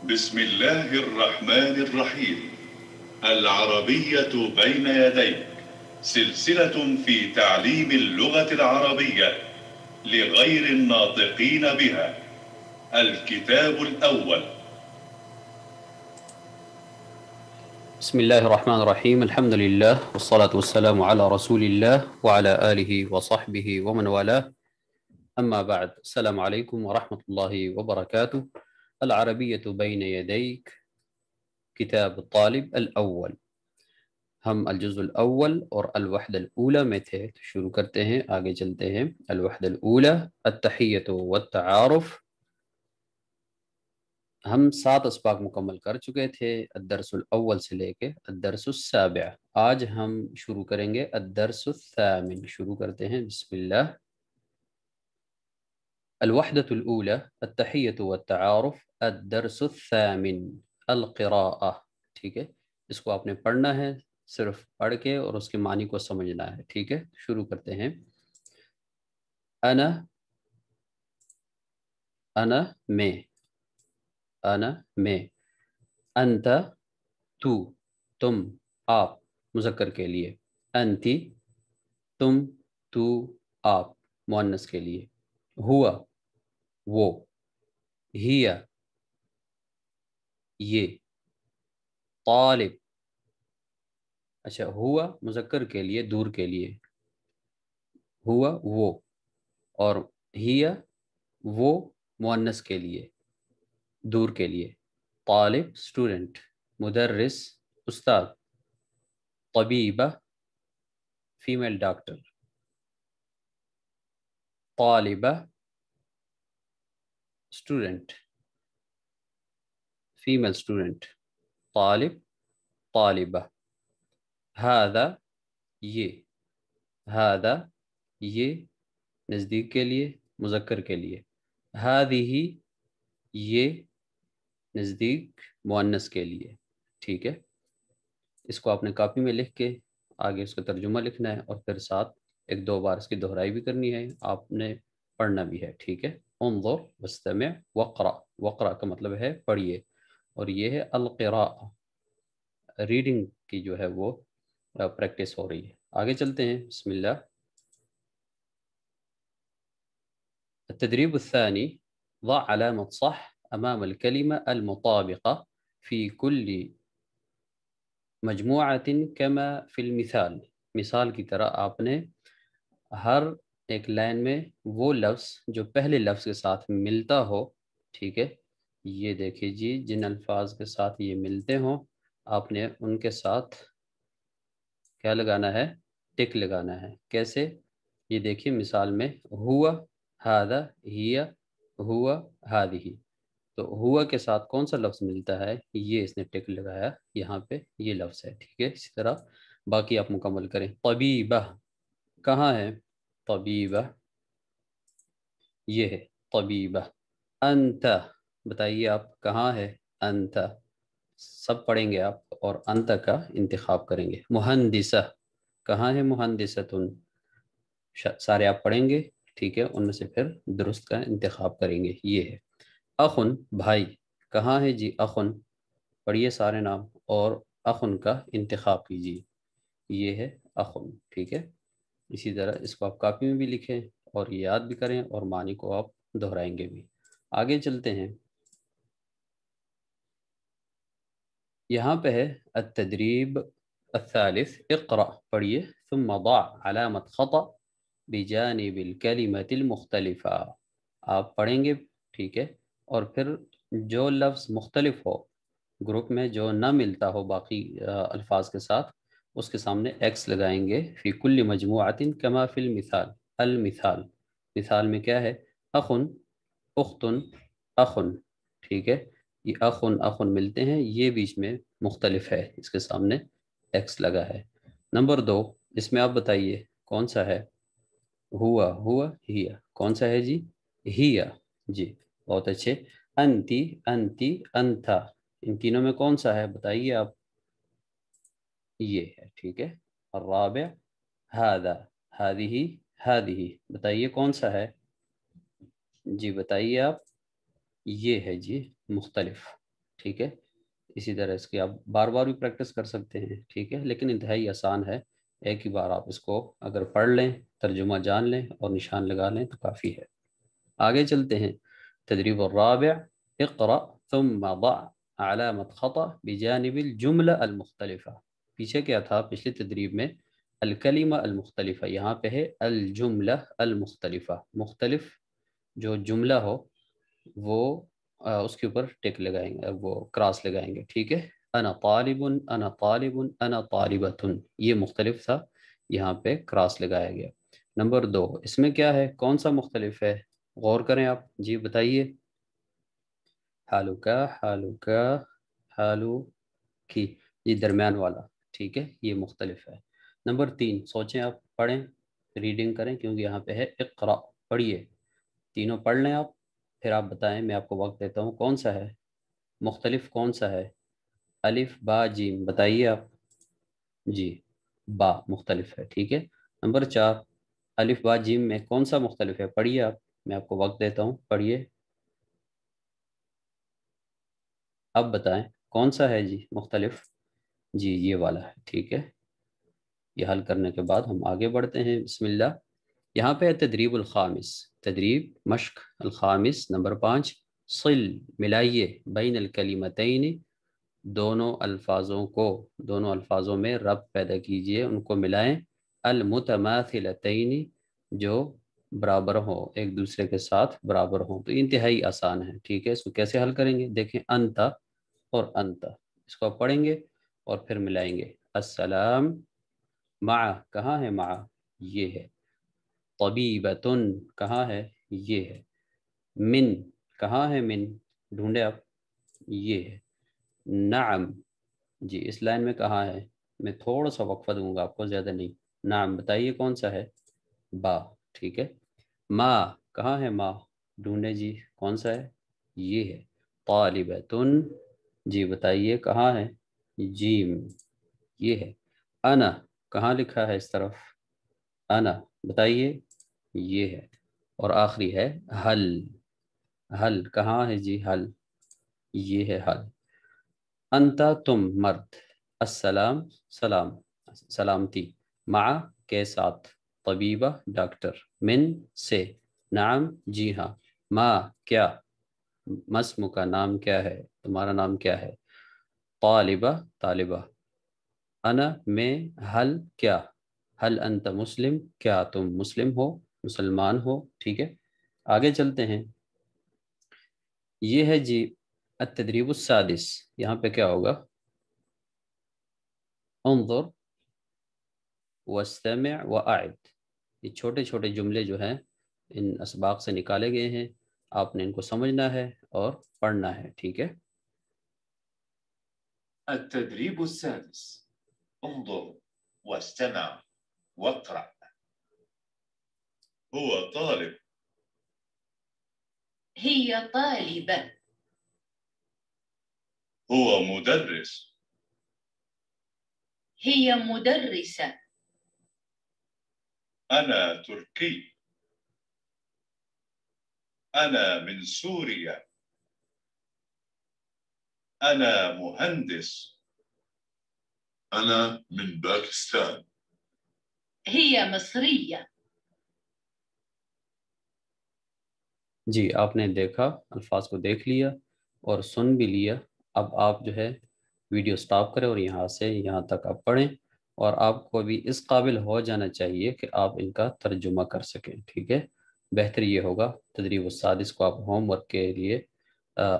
بسم الله الرحمن الرحيم. العربية بين يديك، سلسلة في تعليم اللغة العربية لغير الناطقين بها. الكتاب الأول. بسم الله الرحمن الرحيم. الحمد لله والصلاة والسلام على رسول الله وعلى آله وصحبه ومن والاه. أما بعد، السلام عليكم ورحمة الله وبركاته. العربية بين يديك، كتاب الطالب الأول. ہم الجزء الاول اور الوحدہ الاولى میں تھے، تو شروع کرتے ہیں، آگے چلتے ہیں۔ الوحدہ الاولى التحیۃ والتعارف۔ ہم 7 اسباق مکمل کر چکے تھے، الدرس الاول سے لے کے الدرس السابع۔ آج ہم شروع کریں گے الدرس الثامن۔ شروع کرتے ہیں، بسم اللہ۔ الوحدة الأولى التحية والتعارف، الدرس الثامن القراءة۔ ٹھیک ہے، اس کو آپ نے پڑھنا ہے، صرف پڑھ کے اور اس کے معنی کو سمجھنا ہے۔ ٹھیک ہے، شروع کرتے ہیں۔ انا، انا میں، انا میں۔ انت تو، تم، آپ، مذکر کے لیے۔ انتی تم، تو، آپ، مؤنث کے لیے۔ ہوا وہ، ہیا یہ۔ طالب، اچھا ہوا مذکر کے لیے، دور کے لیے، ہوا وہ، اور ہیا وہ مؤنث کے لیے، دور کے لیے۔ طالب اسٹوڈنٹ، مدرس استاد، طبیبہ فیمیل ڈاکٹر، طالبہ اسٹوڈنٹ فیمیل اسٹوڈنٹ، طالب طالبہ۔ ہذا یہ، ہذا یہ نزدیک کے لیے، مذکر کے لیے۔ ہذہ یہ نزدیک مؤنث کے لیے۔ ٹھیک ہے، اس کو آپ نے کاپی میں لکھ کے آگے اس کا ترجمہ لکھنا ہے، اور پھر ساتھ 1-2 بار اس کی دہرائی بھی کرنی ہے، آپ نے پڑھنا بھی ہے۔ ٹھیک ہے، انظر واستمع وقرأ، وقرأ کا مطلب ہے پڑھیے، اور یہ ہے القراءة، ریڈنگ کی جو ہے وہ پریکٹس ہو رہی ہے۔ آگے چلتے ہیں، بسم اللہ۔ التدريب الثاني، ضع علامة صح أمام الكلمة المطابقة في كل مجموعة كما في المثال۔ مثال کی طرح آپ نے ہر ایک لائن میں وہ لفظ جو پہلے لفظ کے ساتھ ملتا ہو، ٹھیک ہے، یہ دیکھیے جی، جن الفاظ کے ساتھ یہ ملتے ہوں آپ نے ان کے ساتھ کیا لگانا ہے؟ ٹک لگانا ہے۔ کیسے؟ یہ دیکھیے مثال میں، ہوا ہذا ہیا ہوا ہذہ، تو ہوا کے ساتھ کون سا لفظ ملتا ہے؟ یہ اس نے ٹک لگایا، یہاں پہ یہ لفظ ہے۔ ٹھیک ہے، اسی طرح باقی آپ مکمل کریں۔ طبیبہ کہاں ہے؟ طبیبہ یہ ہے، طبیبہ۔ انت بتائیے آپ کہاں ہے؟ انت سب پڑھیں گے آپ، اور انت کا انتخاب کریں گے۔ مہندسہ کہاں ہے؟ مہندستن سارے آپ پڑھیں گے، ٹھیک ہے، ان میں سے پھر درست کا انتخاب کریں گے۔ یہ ہے۔ اخن بھائی کہاں ہے جی؟ اخن پڑھیے سارے نام، اور اخن کا انتخاب کیجیے۔ یہ ہے اخن، ٹھیک ہے۔ اسی طرح اس کو آپ کاپی میں بھی لکھیں اور یاد بھی کریں، اور معنی کو آپ دہرائیں گے بھی۔ آگے چلتے ہیں، یہاں پہ ہے التدریب الثالث، اقرأ پڑھیے، ثم ضع علامت خطأ بجانب الکلمة المختلفہ۔ آپ پڑھیں گے، ٹھیک ہے، اور پھر جو لفظ مختلف ہو، گروپ میں جو نہ ملتا ہو باقی الفاظ کے ساتھ، اس کے سامنے ایکس لگائیں گے۔ فی کل مجموعۃ کما فی المثال، المثال مثال میں کیا ہے؟ اخن اختن اخن، ٹھیک ہے، یہ اخن اخن ملتے ہیں، یہ بیچ میں مختلف ہے، اس کے سامنے ایکس لگا ہے۔ نمبر 2، اس میں آپ بتائیے کون سا ہے؟ ہوا ہوا ہیا، کون سا ہے جی؟ ہیا، جی بہت اچھے۔ انتی انتی انتھا، ان تینوں میں کون سا ہے بتائیے آپ؟ یہ ہے، ٹھیک ہے۔ الرابع ہذا ہذہ ہذہ، بتائیے کون سا ہے جی؟ بتائیے آپ۔ یہ ہے جی مختلف، ٹھیک ہے، اسی طرح اس کی آپ بار بار بھی پریکٹس کر سکتے ہیں، ٹھیک ہے، لیکن انتہائی آسان ہے، ایک ہی بار آپ اس کو اگر پڑھ لیں، ترجمہ جان لیں اور نشان لگا لیں تو کافی ہے۔ آگے چلتے ہیں، تدریب الرابع، اقرأ ثم ضع علامت خطأ بجانب الجملہ المختلفہ۔ پیچھے کیا تھا پچھلی تدریب میں؟ الکلمہ المختلفہ، یہاں پہ ہے الجملہ المختلفہ، مختلف جو جملہ ہو وہ اس کے اوپر ٹک لگائیں گے، وہ کراس لگائیں گے، ٹھیک ہے، انا طالب، انا طالب، انا طالبۃ، یہ مختلف تھا، یہاں پہ کراس لگایا گیا۔ نمبر 2، اس میں کیا ہے، کون سا مختلف ہے؟ غور کریں آپ، جی بتائیے۔ حالو کا، حالو کا، حالو کی، یہ درمیان والا، ٹھیک ہے، یہ مختلف ہے۔ نمبر 3، سوچیں آپ، پڑھیں، ریڈنگ کریں، کیونکہ یہاں پہ ہے اقرأ، پڑھیے، تینوں پڑھ لیں آپ، پھر آپ بتائیں، میں آپ کو وقت دیتا ہوں، کون سا ہے مختلف، کون سا ہے؟ الف با جیم، بتائیے آپ، جی با مختلف ہے، ٹھیک ہے۔ نمبر 4، الف با جیم میں کون سا مختلف ہے؟ پڑھیے آپ، میں آپ کو وقت دیتا ہوں، پڑھیے، اب بتائیں کون سا ہے جی مختلف؟ جی یہ والا ہے، ٹھیک ہے۔ یہ حل کرنے کے بعد ہم آگے بڑھتے ہیں، بسم اللہ۔ یہاں پہ تدریب الخامس، تدریب مشق الخامس، نمبر 5، صل، ملائیے، بین الکلمتین، دونوں الفاظوں کو، دونوں الفاظوں میں ربط پیدا کیجئے، ان کو ملائیں، المتماثلتین، جو برابر ہوں، ایک دوسرے کے ساتھ برابر ہوں۔ تو انتہائی آسان ہے، ٹھیک ہے، اس کو کیسے حل کریں گے؟ دیکھیں، انت اور انت، اس کو آپ پڑھیں گے اور پھر ملائیں گے، السلام مع، کہاں ہے مع؟ یہ ہے، طبیبتن، کہاں ہے؟ یہ ہے، من، کہاں ہے من؟ ڈھونڈے آپ، یہ ہے، نعم، جی اس لائن میں کہاں ہے؟ میں تھوڑا سا وقفہ دوں گا آپ کو، زیادہ نہیں، نعم، بتائیے کون سا ہے؟ با، ٹھیک ہے۔ ما، کہاں ہے ما؟ ڈھونڈے جی، کون سا ہے؟ یہ ہے، طالبتن، جی بتائیے کہاں ہے؟ جیم، یہ ہے۔ انا، کہاں لکھا ہے اس طرف؟ انا، بتائیے، یہ ہے۔ اور آخری ہے حل، حل کہاں ہے جی؟ حل، یہ ہے حل۔ انتا، تم، مرد، السلام، سلام، سلامتی، مع، کے ساتھ، طبیبہ، ڈاکٹر، من، سے، نعم، جی ہاں، ما، کیا، مسم کا، نام کیا ہے، تمہارا نام کیا ہے، طالبہ، طالبہ، انا، میں، حل، کیا، حل انت مسلم، کیا تم مسلم ہو، مسلمان ہو، ٹھیک ہے۔ آگے چلتے ہیں، یہ ہے جی التدریب السادس، یہاں پہ کیا ہوگا؟ انظر واستمع واعد، یہ چھوٹے چھوٹے جملے جو ہیں ان اسباق سے نکالے گئے ہیں، آپ نے ان کو سمجھنا ہے اور پڑھنا ہے، ٹھیک ہے۔ التدريب السادس، انظر واستمع واقرأ. هو طالب. هي طالبة. هو مدرس. هي مدرسة. أنا تركي. أنا من سوريا. أنا مهندس. أنا من باكستان. هي مصرية. جی آپ نے دیکھا، الفاظ کو دیکھ لیا اور سن بھی لیا، اب آپ جو ہے ویڈیو سٹاپ کریں اور یہاں سے یہاں تک آپ پڑھیں، اور آپ کو بھی اس قابل ہو جانا چاہیے کہ آپ ان کا ترجمہ کر سکیں، ٹھیک ہے۔ بہتر یہ ہوگا، تدریب السادس کو آپ ہوم ورک کے لیے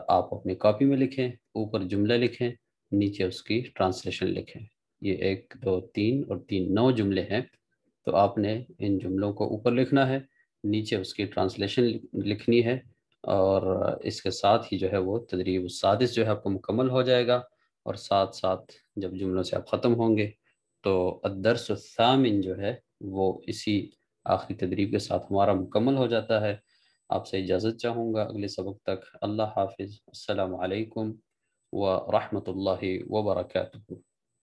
آپ اپنی کاپی میں لکھیں، اوپر جملہ لکھیں، نیچے اس کی ٹرانسلیشن لکھیں۔ یہ 1 2 3 اور 3 9 جملے ہیں، تو آپ نے ان جملوں کو اوپر لکھنا ہے، نیچے اس کی ٹرانسلیشن لکھنی ہے، اور اس کے ساتھ ہی جو ہے وہ تدریب السادس جو ہے آپ کو مکمل ہو جائے گا، اور ساتھ ساتھ جب جملوں سے آپ ختم ہوں گے تو الدرس الثامن جو ہے وہ اسی آخری تدریب کے ساتھ ہمارا مکمل ہو جاتا ہے۔ آپ سے اجازت چاہوں گا اگلے سبق تک، اللہ حافظ، السلام علیکم ورحمۃ اللہ وبرکاتہ۔